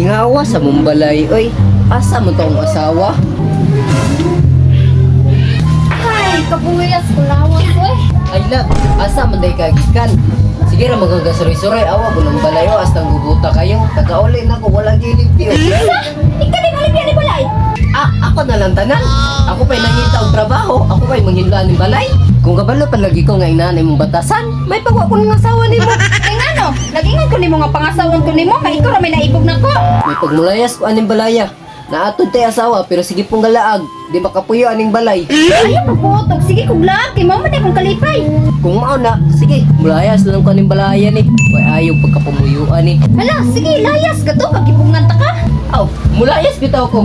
Mingawa sa mumbalay, oy. Asa mo tong asawa? Ay, kabuyas ko lawas, oy. Ay la, asa man day kagikan? Sige ra magagasoy-soy, awa ko ng balayo hasta gubuta kayo. Tagauli na ko wala gilimpyo. Ikaw din alam yan ni Balay. Ako na lang tanan. Ako pa'y nangita og trabaho, ako pa'y manghinlaan ni balay. Kung kabalo palagi ko nga inanay mong batasan, may pagwa ko ng asawa nimo. Kaya nga no, nag-ingat ko ni mo nga pangasawan ko ni mo, kaya ikaw may naibog na ko. May pagmulayas ko aning balaya. Naatod tay asawa pero sige pong galaag. Di ba kapuyo aning balay? Ayaw pagputog, sige kuglaag, kay mo man akong kalipay. Kung mao na, sige, mulayas lang ko aning balaya ni. Way ayaw pagkapumuyuan ni. Hala, sige, layas, gato, kagipungan ta ka. Aw, mulayas bitaw ko.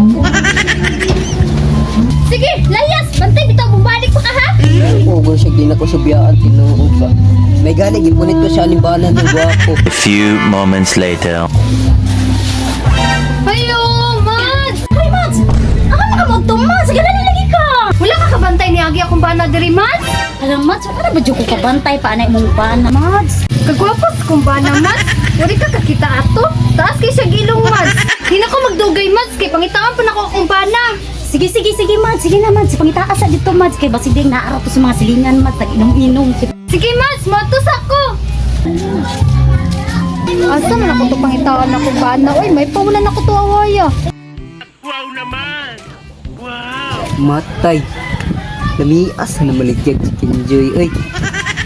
Sige, layas, bantay, bitaw, bumalik pa ka ha. Oo, siya di na ko subiyaan, tinuod pa. May gani, gipunit ko siya aning banan ng gwapo. A few moments later. Hello, Mads! Hoy, Mads! Ako makamagto, Mads! Sige, lagi ka! Wala ka kabantay ni Agi akong bana diri, Mads? Alam, Mads, wala ba dyan ko kabantay pa anay mong bana, Mads? Kagwapos kong bana, Mads! Wala ka kakita ato? Taas kay siya gilong, Mads! Di na ko magdugay, Mads, kay pangitaan pa na ko akong bana! Sige, Mads. Sige na, Mads. Pangitaas sa dito, Mads. Kay basideng naaraw to sa mga silingan, Mads. Tag-inom-inom. Sige, Mads, matos ako! Asa man ako to pangitaan akong bana? Uy, may paulan ako to awaya. Matay. Lamias na maligyan si Kinjoy. Ay,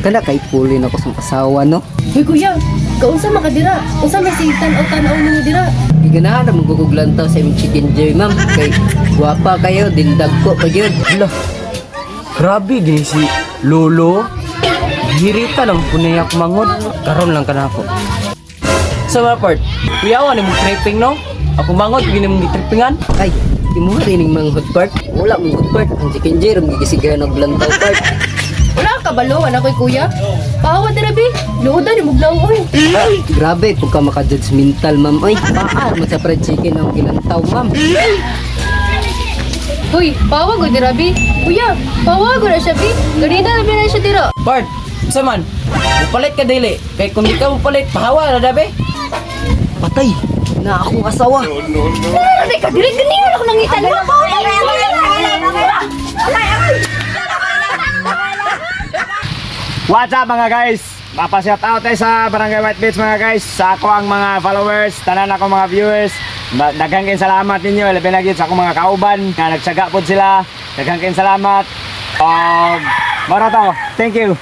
kana kay pulin ako sa asawa, no? Hoy kuya, kaunsa makadira? Unsa may sintan o tanaw ninyo dira? Giganahan na maguguglantaw sa imong chicken joy, ma'am. Kay guwapa kayo, dindag ko pa yun. Hala, grabe gini si Lolo. Hirita lang punayak mangod. Karon lang ka na ako. Sa mga part, kuyawan ni mong tripping, no? Ako mangod, gini mong trippingan. Ay, di mo rining mga hot part. Wala mong hot part. Ang chicken joy, ram gigisigahan og lantaw part. Wala ka kabalo, anak ko'y kuya. Paawa dira bi, luodan ni muglaw oy. Grabe, kung ka makajudgmental, ma'am. Ay, paar mo sa fried chicken ang gilantaw, ma'am. Hoy, paawa ko dira bi. Kuya, paawa ko na siya bi. Ganina na na siya dira. Part, sa man, mupalit ka dili. Kaya kung di ka mupalit, pahawa na dabe. Patay, na akong asawa. Ano ka, dili ganingan ako nangitan mo. What's up mga guys? Mapa-shout out tayo sa Barangay White Beach mga guys. Sa ako ang mga followers, tanan ako mga viewers. Daghang kayong salamat ninyo. Labi na sa akong mga kauban nga nagsaga po sila. Daghang kayong salamat. Mara to. Thank you.